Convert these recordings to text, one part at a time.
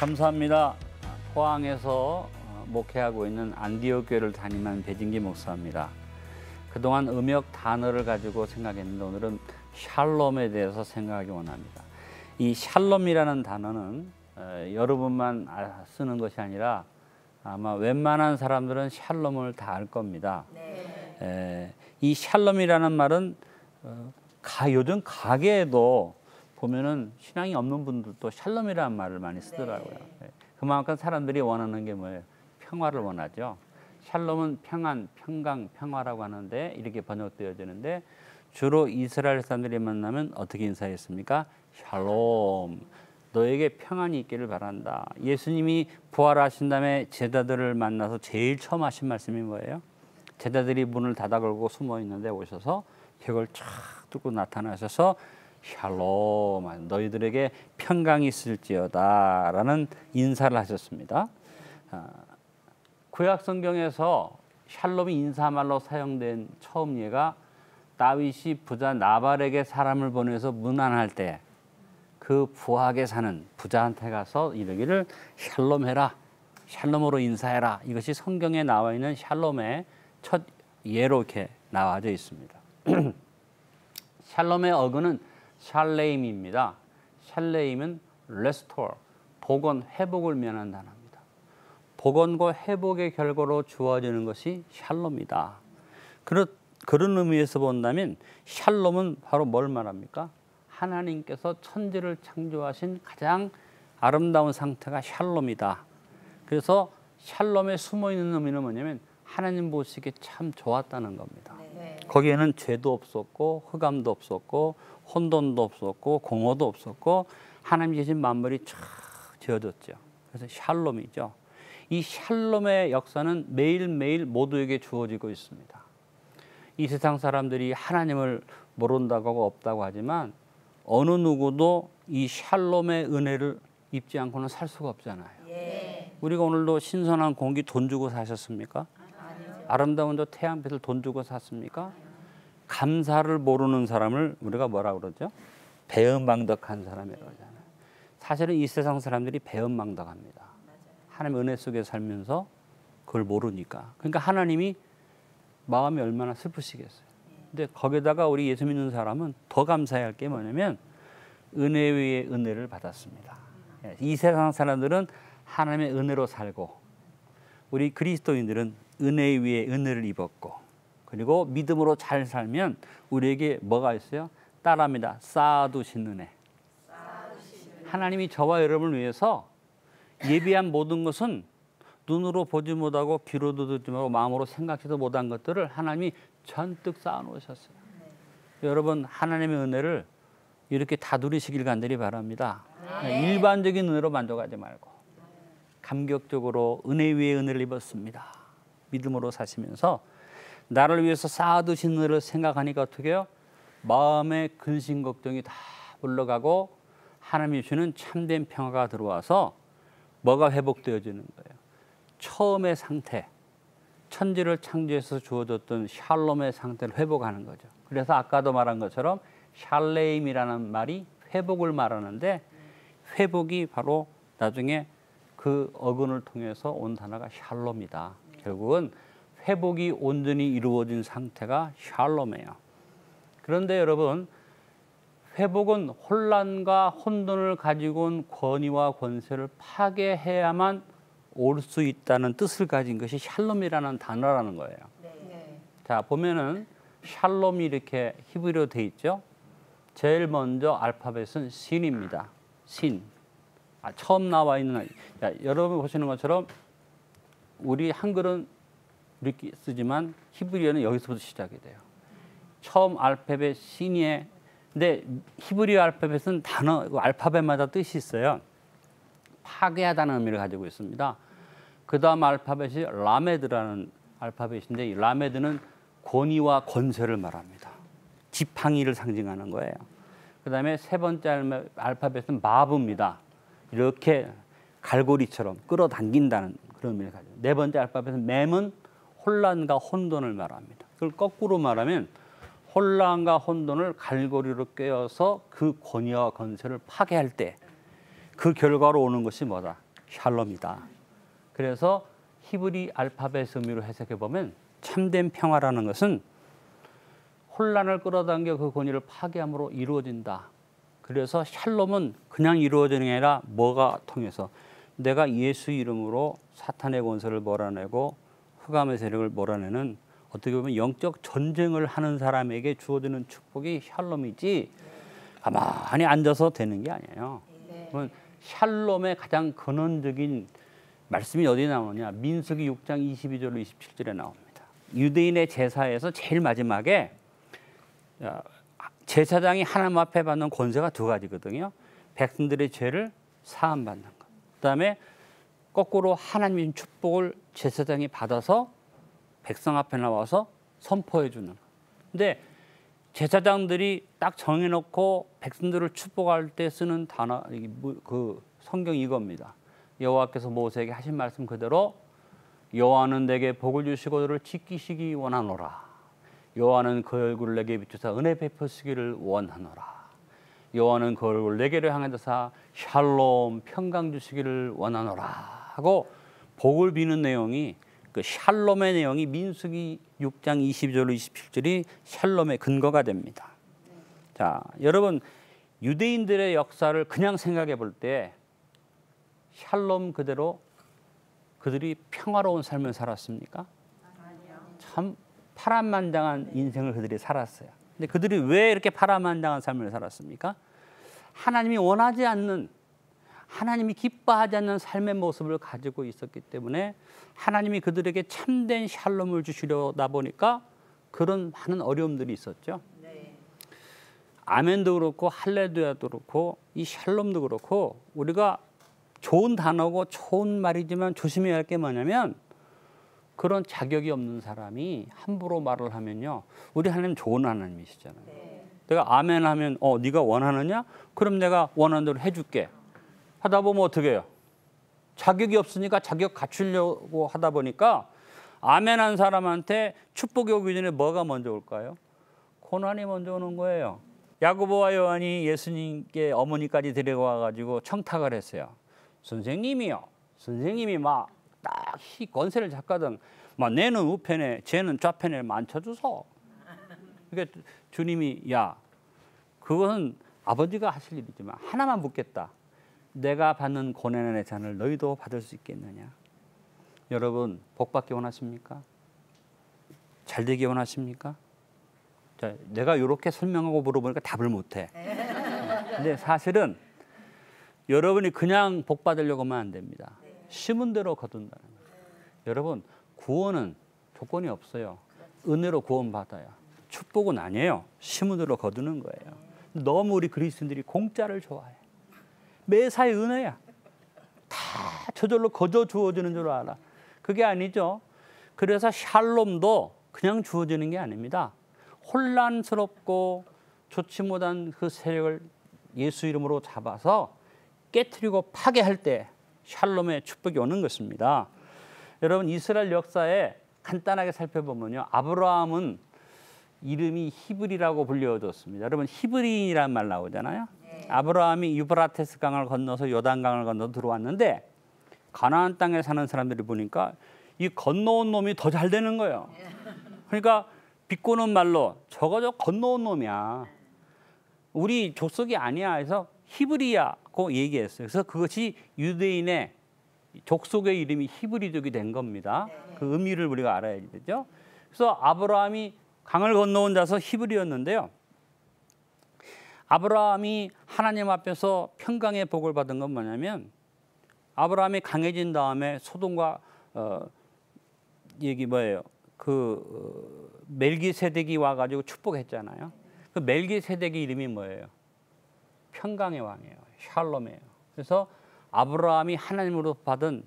감사합니다. 포항에서 목회하고 있는 안디옥 교회를 담임한 배진기 목사입니다. 그동안 음역 단어를 가지고 생각했는데 오늘은 샬롬에 대해서 생각하기 원합니다. 이 샬롬이라는 단어는 여러분만 쓰는 것이 아니라 아마 웬만한 사람들은 샬롬을 다 알 겁니다. 네. 이 샬롬이라는 말은 요즘 가게에도 보면은 신앙이 없는 분들도 샬롬이라는 말을 많이 쓰더라고요. 네. 그만큼 사람들이 원하는 게 뭐예요? 평화를 원하죠. 샬롬은 평안, 평강, 평화라고 하는데 이렇게 번역되어지는데 주로 이스라엘 사람들이 만나면 어떻게 인사했습니까? 샬롬, 너에게 평안이 있기를 바란다. 예수님이 부활하신 다음에 제자들을 만나서 제일 처음 하신 말씀이 뭐예요? 제자들이 문을 닫아 걸고 숨어 있는데 오셔서 벽을 쫙 뚫고 나타나셔서 샬롬, 너희들에게 평강이 있을지어다 라는 인사를 하셨습니다. 구약 성경에서 샬롬이 인사말로 사용된 처음 예가 다윗이 부자 나발에게 사람을 보내서 문안할 때 그 부하게 사는 부자한테 가서 이르기를 샬롬해라, 샬롬으로 인사해라. 이것이 성경에 나와 있는 샬롬의 첫 예로 이렇게 나와져 있습니다. 샬롬의 어근은 샬레임입니다. 샬레임은 restore, 복원, 회복을 면한 단어입니다. 복원과 회복의 결과로 주어지는 것이 샬롬이다. 그런 의미에서 본다면 샬롬은 바로 뭘 말합니까? 하나님께서 천지를 창조하신 가장 아름다운 상태가 샬롬이다. 그래서 샬롬에 숨어있는 의미는 뭐냐면 하나님 보시기에 참 좋았다는 겁니다. 네. 거기에는 죄도 없었고 흑암도 없었고 혼돈도 없었고 공허도 없었고 하나님 계신 만물이 쫙 지어졌죠. 그래서 샬롬이죠. 이 샬롬의 역사는 매일매일 모두에게 주어지고 있습니다. 이 세상 사람들이 하나님을 모른다고 하고 없다고 하지만 어느 누구도 이 샬롬의 은혜를 입지 않고는 살 수가 없잖아요. 예. 우리가 오늘도 신선한 공기 돈 주고 사셨습니까? 아니요. 아름다운 저 태양빛을 돈 주고 샀습니까? 아니요. 감사를 모르는 사람을 우리가 뭐라 그러죠? 배은망덕한 사람이라고 하잖아요. 사실은 이 세상 사람들이 배은망덕합니다. 하나님 은혜 속에 살면서 그걸 모르니까. 그러니까 하나님이 마음이 얼마나 슬프시겠어요. 근데 거기다가 우리 예수 믿는 사람은 더 감사해야 할 게 뭐냐면 은혜 위에 은혜를 받았습니다. 이 세상 사람들은 하나님의 은혜로 살고 우리 그리스도인들은 은혜 위에 은혜를 입었고 그리고 믿음으로 잘 살면 우리에게 뭐가 있어요? 따라합니다. 쌓아두신 은혜. 하나님이 저와 여러분을 위해서 예비한 모든 것은 눈으로 보지 못하고 귀로도 듣지 못하고 마음으로 생각지도 못한 것들을 하나님이 잔뜩 쌓아놓으셨어요. 네. 여러분 하나님의 은혜를 이렇게 다 누리시길 간절히 바랍니다. 네. 일반적인 은혜로 만족하지 말고 감격적으로 은혜 위에 은혜를 입었습니다. 믿음으로 사시면서 나를 위해서 쌓아두신 은혜를 생각하니까 어떻게 해요? 마음의 근심 걱정이 다 물러가고 하나님이 주시는 참된 평화가 들어와서 뭐가 회복되어지는 거예요? 처음의 상태, 천지를 창조해서 주어졌던 샬롬의 상태를 회복하는 거죠. 그래서 아까도 말한 것처럼 샬레임이라는 말이 회복을 말하는데 회복이 바로 나중에 그 어근을 통해서 온 단어가 샬롬이다. 결국은 회복이 온전히 이루어진 상태가 샬롬이에요. 그런데 여러분 회복은 혼란과 혼돈을 가지고 온 권위와 권세를 파괴해야만 올 수 있다는 뜻을 가진 것이 샬롬이라는 단어라는 거예요. 네. 자 보면은 샬롬이 이렇게 히브리어로 돼 있죠. 제일 먼저 알파벳은 신입니다. 신. 처음 나와 있는 여러분 보시는 것처럼 우리 한글은 이렇게 쓰지만 히브리어는 여기서부터 시작이 돼요. 처음 알파벳 신이에 근데 히브리어 알파벳은 단어 알파벳마다 뜻이 있어요. 파괴하다는 의미를 가지고 있습니다. 그 다음 알파벳이 라메드라는 알파벳인데 이 라메드는 권위와 권세를 말합니다. 지팡이를 상징하는 거예요. 그 다음에 세 번째 알파벳은 마브입니다. 이렇게 갈고리처럼 끌어당긴다는 그런 의미를 가지고 네 번째 알파벳은 맴은 혼란과 혼돈을 말합니다. 그걸 거꾸로 말하면 혼란과 혼돈을 갈고리로 꿰어서 그 권위와 권세를 파괴할 때 그 결과로 오는 것이 뭐다? 샬롬이다. 그래서 히브리 알파벳 의미로 해석해 보면 참된 평화라는 것은 혼란을 끌어당겨 그 권위를 파괴함으로 이루어진다. 그래서 샬롬은 그냥 이루어지는 게 아니라 뭐가 통해서 내가 예수 이름으로 사탄의 권세를 몰아내고 흑암의 세력을 몰아내는 어떻게 보면 영적 전쟁을 하는 사람에게 주어지는 축복이 샬롬이지 가만히 앉아서 되는 게 아니에요. 그러면 샬롬의 가장 근원적인 말씀이 어디에 나오냐? 민수기 6장 22절로 27절에 나옵니다. 유대인의 제사에서 제일 마지막에 제사장이 하나님 앞에 받는 권세가 두 가지거든요. 백성들의 죄를 사함받는 것. 그다음에 거꾸로 하나님의 축복을 제사장이 받아서 백성 앞에 나와서 선포해 주는 것. 근데 제사장들이 딱 정해놓고 백성들을 축복할 때 쓰는 단어, 그 성경 이겁니다. 여호와께서 모세에게 하신 말씀 그대로 여호와는 내게 복을 주시고 너를 지키시기 원하노라. 여호와는 그 얼굴을 내게 비추사 은혜 베푸시기를 원하노라. 여호와는 그 얼굴을 내게로 향하사 샬롬 평강 주시기를 원하노라 하고 복을 비는 내용이 그 샬롬의 내용이 민수기 6장 22절로 27절이 샬롬의 근거가 됩니다. 자, 여러분 유대인들의 역사를 그냥 생각해 볼 때 샬롬 그대로 그들이 평화로운 삶을 살았습니까? 참 파란만장한 인생을 그들이 살았어요. 근데 그들이 왜 이렇게 파란만장한 삶을 살았습니까? 하나님이 원하지 않는, 하나님이 기뻐하지 않는 삶의 모습을 가지고 있었기 때문에 하나님이 그들에게 참된 샬롬을 주시려다 보니까 그런 많은 어려움들이 있었죠. 아멘도 그렇고 할렐루야도 그렇고 이 샬롬도 그렇고 우리가 좋은 단어고 좋은 말이지만 조심해야 할 게 뭐냐면 그런 자격이 없는 사람이 함부로 말을 하면요. 우리 하나님 좋은 하나님이시잖아요. 내가 아멘 하면 네가 원하느냐? 그럼 내가 원하는 대로 해줄게. 하다 보면 어떻게 해요? 자격이 없으니까 자격 갖추려고 하다 보니까 아멘한 사람한테 축복이 오기 전에 뭐가 먼저 올까요? 고난이 먼저 오는 거예요. 야고보와 요한이 예수님께 어머니까지 데려와 가지고 청탁을 했어요. 선생님이요. 선생님이 막 딱 권세를 잡거든. 막 내는 우편에 쟤는 좌편에 만쳐주소. 그러니까 주님이 야 그것은 아버지가 하실 일이지만 하나만 묻겠다. 내가 받는 고난의 잔을 너희도 받을 수 있겠느냐? 여러분 복 받기 원하십니까? 잘 되기 원하십니까? 자, 내가 이렇게 설명하고 물어보니까 답을 못해. 근데 사실은 여러분이 그냥 복 받으려고만 안 됩니다. 심은 대로 거둔다는 거예요. 여러분 구원은 조건이 없어요. 은혜로 구원받아요. 축복은 아니에요. 심은 대로 거두는 거예요. 너무 우리 그리스도인들이 공짜를 좋아해. 매사의 은혜야. 다 저절로 거저 주어지는 줄 알아. 그게 아니죠. 그래서 샬롬도 그냥 주어지는 게 아닙니다. 혼란스럽고 좋지 못한 그 세력을 예수 이름으로 잡아서 깨트리고 파괴할 때 샬롬의 축복이 오는 것입니다. 여러분 이스라엘 역사에 간단하게 살펴보면요. 아브라함은 이름이 히브리라고 불려졌습니다. 여러분 히브리인이라는 말 나오잖아요. 아브라함이 유브라테스 강을 건너서 요단강을 건너 들어왔는데 가나안 땅에 사는 사람들이 보니까 이 건너온 놈이 더 잘 되는 거예요. 그러니까 비꼬는 말로 저거 건너온 놈이야. 우리 족속이 아니야 해서 히브리야고 얘기했어요. 그래서 그것이 유대인의 족속의 이름이 히브리족이 된 겁니다. 그 의미를 우리가 알아야 되죠. 그래서 아브라함이 강을 건너온 자서 히브리였는데요. 아브라함이 하나님 앞에서 평강의 복을 받은 건 뭐냐면 아브라함이 강해진 다음에 소돔과 얘기 뭐예요? 멜기세덱이 와가지고 축복했잖아요. 그 멜기세덱의 이름이 뭐예요? 평강의 왕이에요. 샬롬이에요. 그래서 아브라함이 하나님으로 받은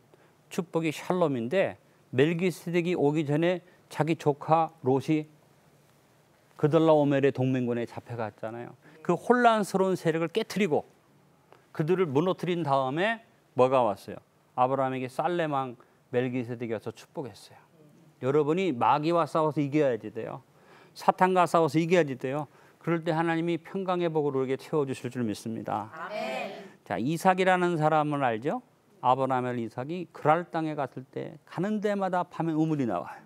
축복이 샬롬인데 멜기세덱이 오기 전에 자기 조카 롯이 그들라오멜의 동맹군에 잡혀갔잖아요. 그 혼란스러운 세력을 깨트리고 그들을 무너뜨린 다음에 뭐가 왔어요? 아브라함에게 살렘 왕 멜기세덱이 와서 축복했어요. 여러분이 마귀와 싸워서 이겨야지 돼요. 사탄과 싸워서 이겨야지 돼요. 그럴 때 하나님이 평강의 복으로 우리에게 채워주실 줄 믿습니다. 아멘. 자, 이삭이라는 사람을 알죠? 아브라함과 이삭이 그랄 땅에 갔을 때 가는 데마다 밤에 우물이 나와요.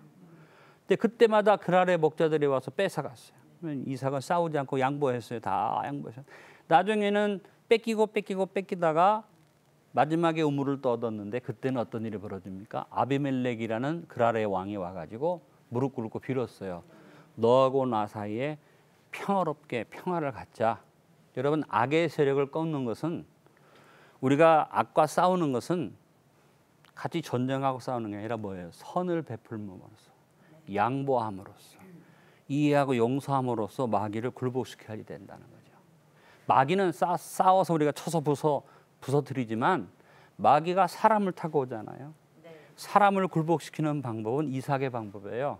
근데 그때마다 그랄의 목자들이 와서 뺏어갔어요. 이삭은 싸우지 않고 양보했어요. 다 양보했어요. 나중에는 뺏기다가 마지막에 우물을 또 얻었는데 그때는 어떤 일이 벌어집니까? 아비멜렉이라는 그랄의 왕이 와가지고 무릎 꿇고 빌었어요. 너하고 나 사이에 평화롭게 평화를 갖자. 여러분, 악의 세력을 꺾는 것은, 우리가 악과 싸우는 것은 같이 전쟁하고 싸우는 게 아니라 뭐예요? 선을 베풀므로써, 양보함으로써, 이해하고 용서함으로써 마귀를 굴복시켜야 된다는 거죠. 마귀는 싸워서 우리가 쳐서 부서뜨리지만 마귀가 사람을 타고 오잖아요. 사람을 굴복시키는 방법은 이삭의 방법이에요.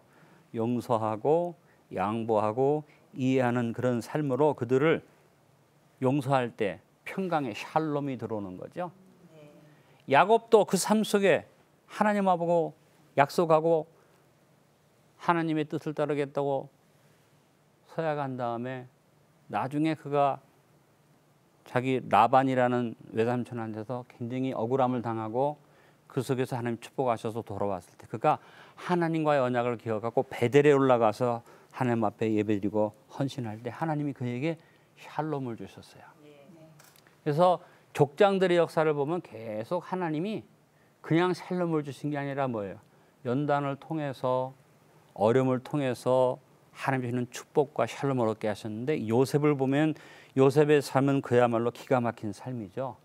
용서하고 양보하고 이해하는 그런 삶으로 그들을 용서할 때 평강의 샬롬이 들어오는 거죠. 야곱도 그 삶 속에 하나님하고 약속하고 하나님의 뜻을 따르겠다고 서약한 다음에 나중에 그가 자기 라반이라는 외삼촌한테서 굉장히 억울함을 당하고 그 속에서 하나님 축복하셔서 돌아왔을 때 그가 하나님과의 언약을 기억하고 베델에 올라가서 하나님 앞에 예배드리고 헌신할 때 하나님이 그에게 샬롬을 주셨어요. 그래서 족장들의 역사를 보면 계속 하나님이 그냥 샬롬을 주신 게 아니라 뭐예요? 연단을 통해서 어려움을 통해서 하나님 주시는 축복과 샬롬을 얻게 하셨는데, 요셉을 보면 요셉의 삶은 그야말로 기가 막힌 삶이죠.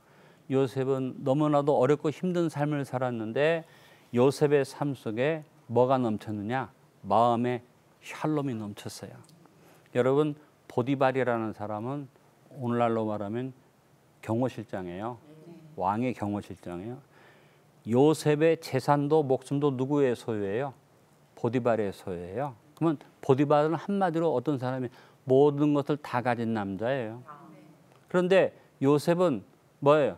요셉은 너무나도 어렵고 힘든 삶을 살았는데 요셉의 삶 속에 뭐가 넘쳤느냐? 마음에 샬롬이 넘쳤어요. 여러분, 보디발이라는 사람은 오늘날로 말하면 경호실장이에요. 왕의 경호실장이에요. 요셉의 재산도 목숨도 누구의 소유예요? 보디발의 소유예요. 그러면 보디발은 한마디로 어떤 사람이 모든 것을 다 가진 남자예요. 그런데 요셉은 뭐예요?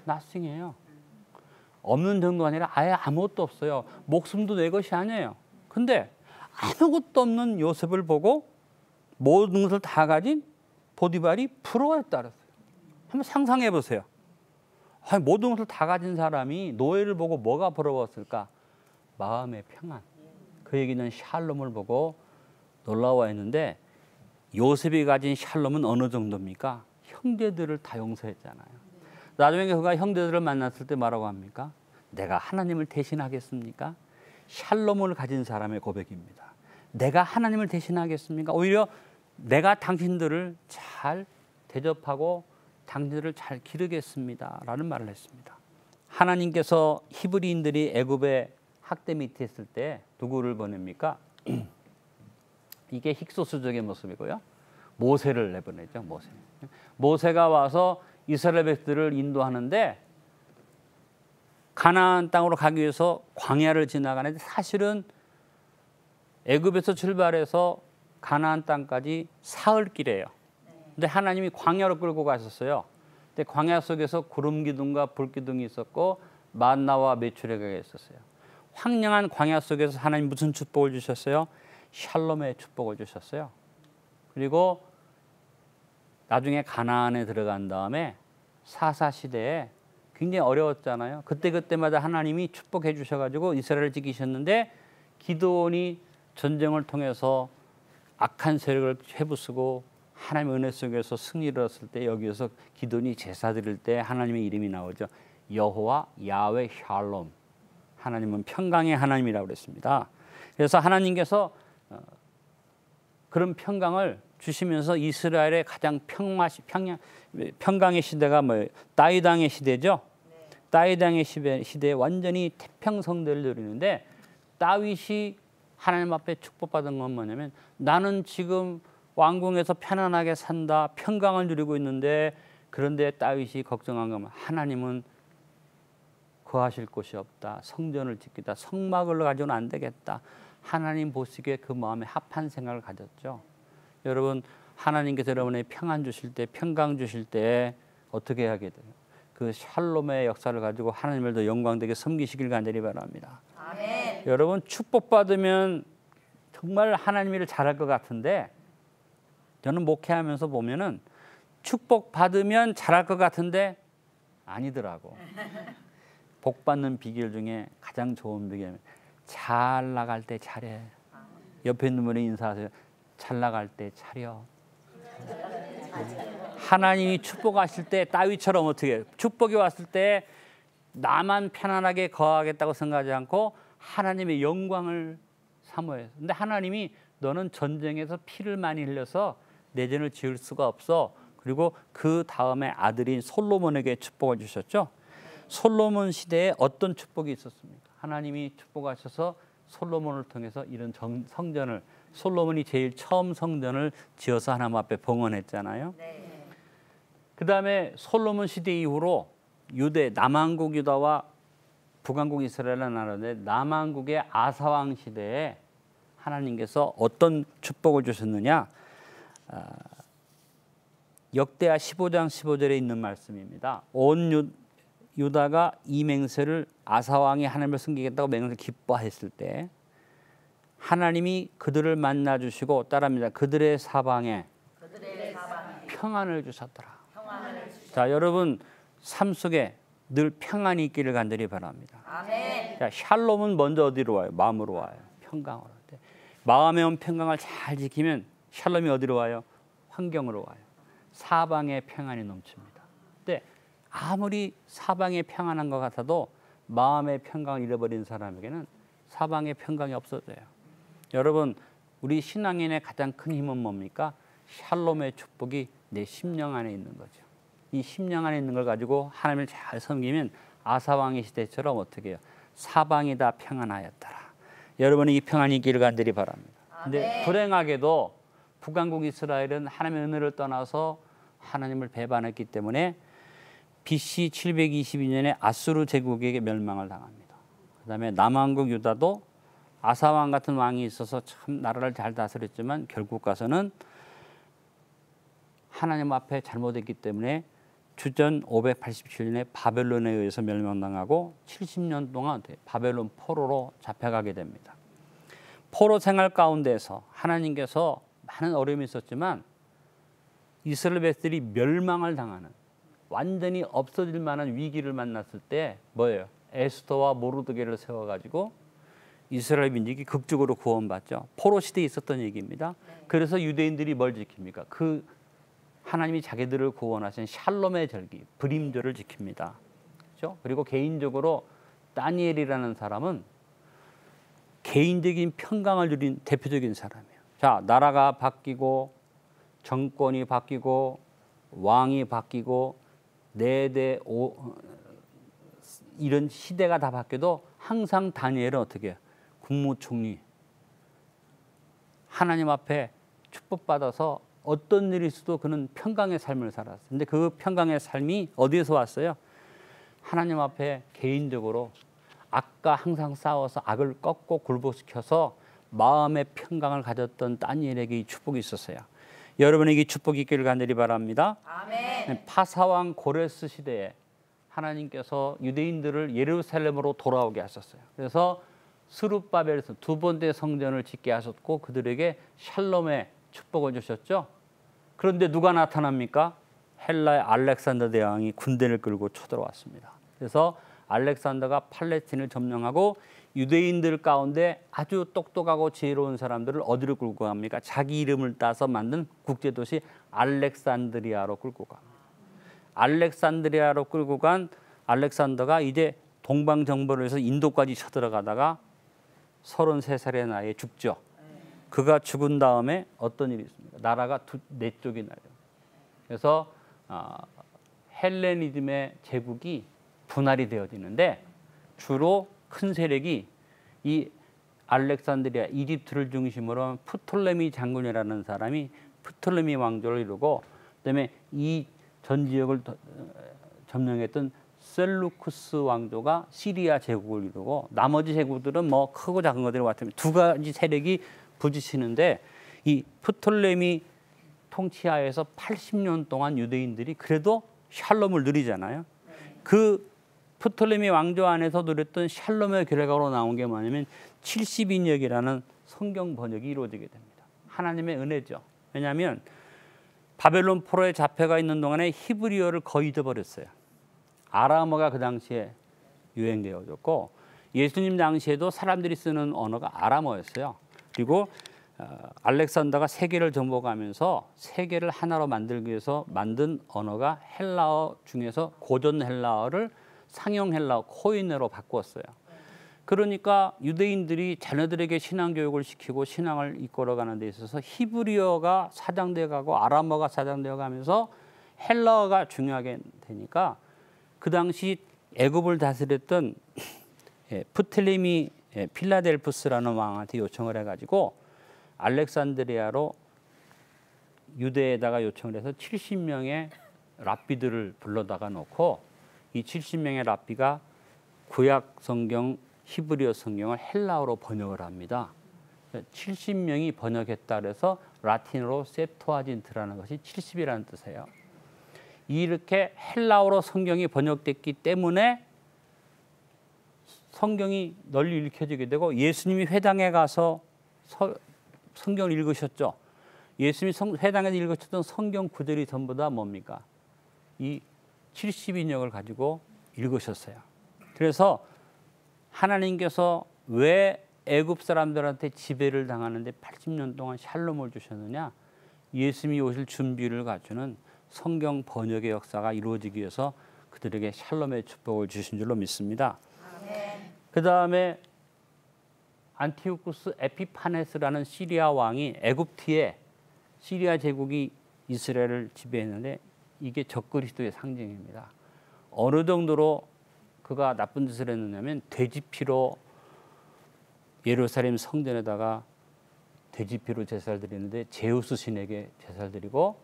nothing이에요. 없는 정도가 아니라 아예 아무것도 없어요. 목숨도 내 것이 아니에요. 근데 아무것도 없는 요셉을 보고 모든 것을 다 가진 보디발이 부러워했다 그랬어요. 한번 상상해 보세요. 모든 것을 다 가진 사람이 노예를 보고 뭐가 부러웠을까? 마음의 평안. 그 얘기는 샬롬을 보고 놀라워했는데, 요셉이 가진 샬롬은 어느 정도입니까? 형제들을 다 용서했잖아요. 나중에 그가 형제들을 만났을 때 뭐라고 합니까? 내가 하나님을 대신하겠습니까? 샬롬을 가진 사람의 고백입니다. 내가 하나님을 대신하겠습니까? 오히려 내가 당신들을 잘 대접하고 당신들을 잘 기르겠습니다 라는 말을 했습니다. 하나님께서 히브리인들이 애굽의 학대 밑에 있을 때 누구를 보냅니까? 이게 힉소스족의 모습이고요. 모세를 내보내죠. 모세가 와서 이스라엘 백성들을 인도하는데 가나안 땅으로 가기 위해서 광야를 지나가는데, 사실은 애굽에서 출발해서 가나안 땅까지 사흘길이에요. 근데 하나님이 광야로 끌고 가셨어요. 근데 광야 속에서 구름 기둥과 불 기둥이 있었고 만나와 메추리가 있었어요. 황량한 광야 속에서 하나님 무슨 축복을 주셨어요? 샬롬의 축복을 주셨어요. 그리고 나중에 가나안에 들어간 다음에 사사 시대에 굉장히 어려웠잖아요. 그때마다 하나님이 축복해 주셔가지고 이스라엘을 지키셨는데, 기드온이 전쟁을 통해서 악한 세력을 해부수고 하나님의 은혜 속에서 승리를 얻었을 때 여기에서 기드온이 제사 드릴 때 하나님의 이름이 나오죠. 여호와 야훼 샬롬. 하나님은 평강의 하나님이라고 그랬습니다. 그래서 하나님께서 그런 평강을 주시면서 이스라엘의 가장 평강의 시대가 뭐예요? 다윗왕의 시대죠. 다윗왕의 시대에 완전히 태평성대를 누리는데, 다윗이 하나님 앞에 축복받은 건 뭐냐면, 나는 지금 왕궁에서 편안하게 산다, 평강을 누리고 있는데, 그런데 다윗이 걱정한 건 하나님은 거하실 곳이 없다. 성전을 짓기다. 성막을 가지고는 안 되겠다. 하나님 보시기에 그 마음에 합한 생각을 가졌죠. 여러분, 하나님께서 여러분의 평안 주실 때, 평강 주실 때 어떻게 하게 돼요? 그 샬롬의 역사를 가지고 하나님을 더 영광되게 섬기시길 간절히 바랍니다. 아멘. 여러분, 축복받으면 정말 하나님 일을 잘할 것 같은데, 저는 목회하면서 보면은 축복받으면 잘할 것 같은데 아니더라고. 복 받는 비결 중에 가장 좋은 비결은 잘 나갈 때 잘해. 옆에 있는 분이 인사하세요. 잘 나갈 때 차려. 하나님이 축복하실 때 다윗처럼 어떻게 해요? 축복이 왔을 때 나만 편안하게 거하겠다고 생각하지 않고 하나님의 영광을 사모해요. 근데 하나님이 너는 전쟁에서 피를 많이 흘려서 내 전을 지을 수가 없어. 그리고 그 다음에 아들인 솔로몬에게 축복을 주셨죠. 솔로몬 시대에 어떤 축복이 있었습니까? 하나님이 축복하셔서 솔로몬을 통해서 이런 성전을, 솔로몬이 제일 처음 성전을 지어서 하나님 앞에 봉헌했잖아요. 네. 그 다음에 솔로몬 시대 이후로 유대, 남한국 유다와 북한국 이스라엘은 나라인데 남한국의 아사왕 시대에 하나님께서 어떤 축복을 주셨느냐? 역대하 15장 15절에 있는 말씀입니다. 온 유다가 이 맹세를 아사왕이 하나님을 섬기겠다고 맹세를 기뻐했을 때 하나님이 그들을 만나 주시고 따라합니다. 그들의 사방에 평안을 주셨더라. 자, 여러분 삶 속에 늘 평안이 있기를 간절히 바랍니다. 아멘. 자, 샬롬은 먼저 어디로 와요? 마음으로 와요. 평강으로. 마음에 온 평강을 잘 지키면 샬롬이 어디로 와요? 환경으로 와요. 사방에 평안이 넘칩니다. 근데 아무리 사방에 평안한 것 같아도 마음의 평강을 잃어버린 사람에게는 사방에 평강이 없어져요. 여러분, 우리 신앙인의 가장 큰 힘은 뭡니까? 샬롬의 축복이 내 심령 안에 있는 거죠. 이 심령 안에 있는 걸 가지고 하나님을 잘 섬기면 아사왕의 시대처럼 어떻게 해요? 사방이 다 평안하였더라. 여러분이 이 평안이 있기를 간절히 바랍니다. 근데 불행하게도 북한국 이스라엘은 하나님의 은혜를 떠나서 하나님을 배반했기 때문에 BC 722년에 아수르 제국에게 멸망을 당합니다. 그 다음에 남한국 유다도 아사왕 같은 왕이 있어서 참 나라를 잘 다스렸지만 결국 가서는 하나님 앞에 잘못했기 때문에 주전 587년에 바벨론에 의해서 멸망당하고 70년 동안 바벨론 포로로 잡혀가게 됩니다. 포로 생활 가운데서 하나님께서 많은 어려움이 있었지만 이스라엘 백성들이 멸망을 당하는 완전히 없어질 만한 위기를 만났을 때 뭐예요? 에스더와 모르드게를 세워가지고 이스라엘 민족이 극적으로 구원받죠. 포로 시대에 있었던 얘기입니다. 그래서 유대인들이 뭘 지킵니까? 그 하나님이 자기들을 구원하신 샬롬의 절기, 불임절을 지킵니다. 그렇죠? 그리고 개인적으로 다니엘이라는 사람은 개인적인 평강을 누린 대표적인 사람이에요. 자, 나라가 바뀌고 정권이 바뀌고 왕이 바뀌고 이런 시대가 다 바뀌어도 항상 다니엘은 어떻게 해요? 국무총리. 하나님 앞에 축복받아서 어떤 일이 있어도 그는 평강의 삶을 살았어요. 근데 그 평강의 삶이 어디에서 왔어요? 하나님 앞에 개인적으로 악과 항상 싸워서 악을 꺾고 굴복시켜서 마음의 평강을 가졌던 다니엘에게 이 축복이 있었어요. 여러분에게 축복이 있기를 간절히 바랍니다. 아멘. 파사왕 고레스 시대에 하나님께서 유대인들을 예루살렘으로 돌아오게 하셨어요. 그래서 스룹바벨에서 두 번째 성전을 짓게 하셨고 그들에게 샬롬의 축복을 주셨죠. 그런데 누가 나타납니까? 헬라의 알렉산더 대왕이 군대를 끌고 쳐들어왔습니다. 그래서 알렉산더가 팔레스틴을 점령하고 유대인들 가운데 아주 똑똑하고 지혜로운 사람들을 어디로 끌고 갑니까? 자기 이름을 따서 만든 국제도시 알렉산드리아로 끌고 갑니다. 알렉산드리아로 끌고 간 알렉산더가 이제 동방정벌을 해서 인도까지 쳐들어가다가 33살의 나이에 죽죠. 그가 죽은 다음에 어떤 일이 있습니까? 나라가 네 쪽이 나요. 그래서 헬레니즘의 제국이 분할이 되어지는데 주로 큰 세력이 이 알렉산드리아, 이집트를 중심으로 한 프톨레미 장군이라는 사람이 프톨레미 왕조를 이루고 그다음에 이 전 지역을 점령했던 셀루쿠스 왕조가 시리아 제국을 이루고 나머지 제국들은 뭐 크고 작은 것들이 같으면 두 가지 세력이 부딪히는데 이 프톨레미 통치하에서 80년 동안 유대인들이 그래도 샬롬을 누리잖아요. 그 프톨레미 왕조 안에서 누렸던 샬롬의 결과로 나온 게 뭐냐면 70인역이라는 성경 번역이 이루어지게 됩니다. 하나님의 은혜죠. 왜냐하면 바벨론 포로에 잡혀가 있는 동안에 히브리어를 거의 잊어버렸어요. 아람어가 그 당시에 유행되어졌고 예수님 당시에도 사람들이 쓰는 언어가 아람어였어요. 그리고 알렉산더가 세계를 정복하면서 세계를 하나로 만들기 위해서 만든 언어가 헬라어 중에서 고전 헬라어를 상용 헬라어 코인어로 바꾸었어요. 그러니까 유대인들이 자녀들에게 신앙 교육을 시키고 신앙을 이끌어가는 데 있어서 히브리어가 사장되어 가고 아람어가 사장되어 가면서 헬라어가 중요하게 되니까 그 당시 애굽을 다스렸던 프텔레미 필라델푸스라는 왕한테 요청을 해가지고 알렉산드리아로 유대에다가 요청을 해서 70명의 랍비들을 불러다가 놓고 이 70명의 랍비가 구약 성경 히브리어 성경을 헬라어로 번역을 합니다. 70명이 번역했다 그래서 라틴어로 셉토아진트라는 것이 70이라는 뜻이에요. 이렇게 헬라어로 성경이 번역됐기 때문에 성경이 널리 읽혀지게 되고 예수님이 회당에 가서 성경을 읽으셨죠. 예수님이 회당에서 읽으셨던 성경 구절이 전부 다 뭡니까? 이 70인역을 가지고 읽으셨어요. 그래서 하나님께서 왜 애굽 사람들한테 지배를 당하는데 80년 동안 샬롬을 주셨느냐? 예수님이 오실 준비를 갖추는 성경 번역의 역사가 이루어지기 위해서 그들에게 샬롬의 축복을 주신 줄로 믿습니다. 그 다음에 안티오쿠스 에피파네스라는 시리아 왕이 애굽티에 시리아 제국이 이스라엘을 지배했는데 이게 적그리스도의 상징입니다. 어느 정도로 그가 나쁜 짓을 했느냐면 돼지피로 예루살렘 성전에다가 돼지피로 제사를 드리는데 제우스 신에게 제사를 드리고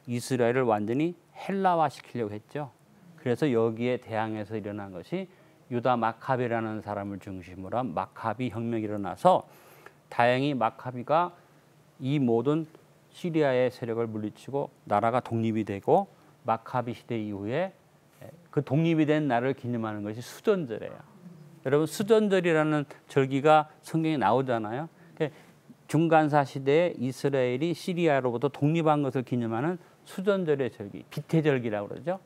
이스라엘을 완전히 헬라화 시키려고 했죠. 그래서 여기에 대항해서 일어난 것이 유다 마카비라는 사람을 중심으로 한 마카비 혁명이 일어나서 다행히 마카비가 이 모든 시리아의 세력을 물리치고 나라가 독립이 되고 마카비 시대 이후에 그 독립이 된 날을 기념하는 것이 수전절이에요. 여러분 수전절이라는 절기가 성경에 나오잖아요. 중간사 시대에 이스라엘이 시리아로부터 독립한 것을 기념하는 수전절의 절기, 비태절기라고 그러죠.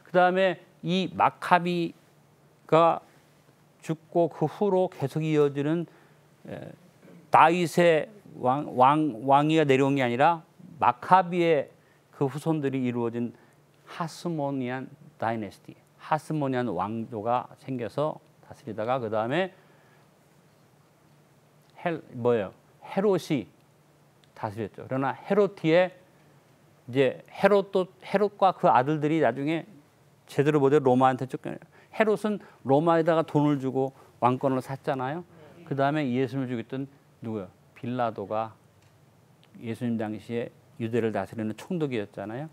그 다음에 이 마카비가 죽고 그 후로 계속 이어지는 다윗의 왕위가 내려온 게 아니라 마카비의 그 후손들이 이루어진 하스모니안 다이내스티, 하스모니안 왕조가 생겨서 다스리다가 그 다음에 헤롯이 다스렸죠. 그러나 헤롯의 이제 헤롯과 그 아들들이 나중에 제대로 못해 로마한테 쫓겨나요. 헤롯은 로마에다가 돈을 주고 왕권을 샀잖아요. 그 다음에 예수님을 죽였던 누구요? 빌라도가 예수님 당시에 유대를 다스리는 총독이었잖아요.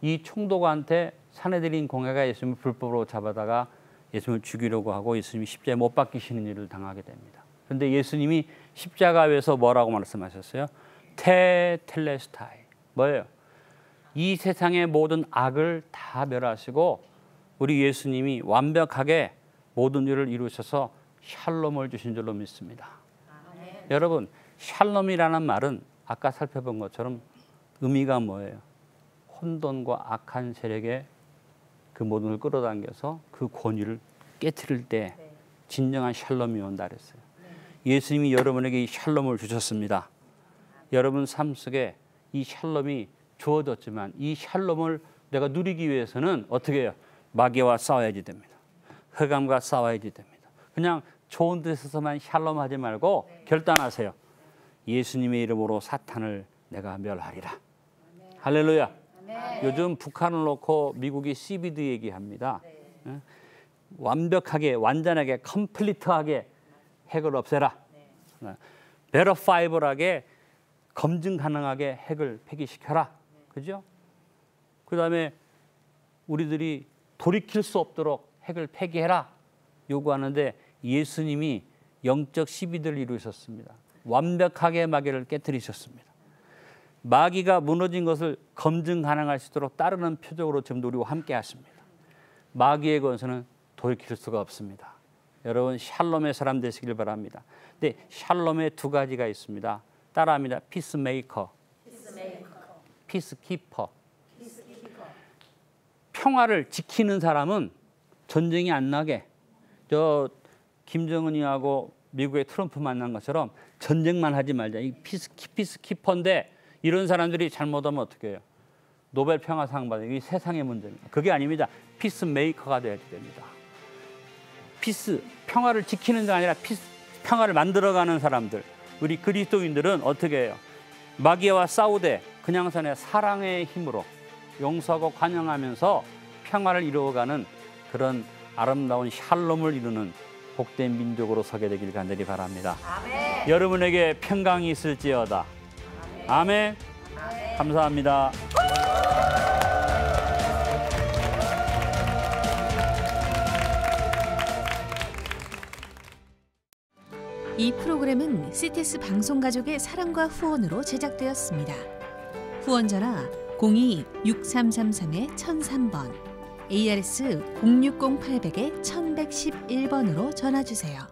이 총독한테 사내들인 공회가 예수님을 불법으로 잡아다가 예수님을 죽이려고 하고 예수님이 십자가에 못 박히시는 일을 당하게 됩니다. 그런데 예수님이 십자가에서 뭐라고 말씀하셨어요? 테텔레스타이. 뭐예요? 이 세상의 모든 악을 다 멸하시고 우리 예수님이 완벽하게 모든 일을 이루셔서 샬롬을 주신 줄로 믿습니다. 여러분, 샬롬이라는 말은 아까 살펴본 것처럼 의미가 뭐예요? 혼돈과 악한 세력의 그 모든 걸 끌어당겨서 그 권위를 깨트릴 때 진정한 샬롬이 온다 그랬어요. 예수님이 여러분에게 이 샬롬을 주셨습니다. 여러분 삶 속에 이 샬롬이 주어졌지만 이 샬롬을 내가 누리기 위해서는 어떻게 해요? 마귀와 싸워야지 됩니다. 흑암과 싸워야지 됩니다. 그냥 좋은 데서만 샬롬하지 말고 결단하세요. 예수님의 이름으로 사탄을 내가 멸하리라. 할렐루야. 요즘 북한을 놓고 미국이 CBD 얘기합니다. 완벽하게 완전하게 컴플리트하게 핵을 없애라. 베러파이블하게 검증 가능하게 핵을 폐기시켜라. 그죠? 그 다음에 우리들이 돌이킬 수 없도록 핵을 폐기해라 요구하는데 예수님이 영적 CBD를 이루셨습니다. 완벽하게 마귀를 깨뜨리셨습니다. 마귀가 무너진 것을 검증 가능할 수 있도록 따르는 표적으로 지금도 우리와 함께 하십니다. 마귀의 권세는 돌이킬 수가 없습니다. 여러분 샬롬의 사람 되시길 바랍니다. 근데 샬롬의 두 가지가 있습니다. 따라합니다. 피스메이커, 피스키퍼. 평화를 지키는 사람은 전쟁이 안 나게, 저 김정은이하고 미국의 트럼프 만난 것처럼 전쟁만 하지 말자. 이 피스키퍼인데 이런 사람들이 잘못하면 어떻게 해요? 노벨 평화상 받는 게 세상의 문제입니다. 그게 아닙니다. 피스메이커가 되어야 됩니다. 평화를 지키는 게 아니라 평화를 만들어가는 사람들. 우리 그리스도인들은 어떻게 해요? 마귀와 싸우되 그냥선의 사랑의 힘으로 용서하고 관용하면서 평화를 이루어가는 그런 아름다운 샬롬을 이루는 복된 민족으로 서게 되길 간절히 바랍니다. 아멘. 여러분에게 평강이 있을지어다. 아멘. 아멘. 감사합니다. 이 프로그램은 CTS 방송가족의 사랑과 후원으로 제작되었습니다. 후원 전화 02-6333-1003번, ARS 060-800-1111번으로 전화 주세요.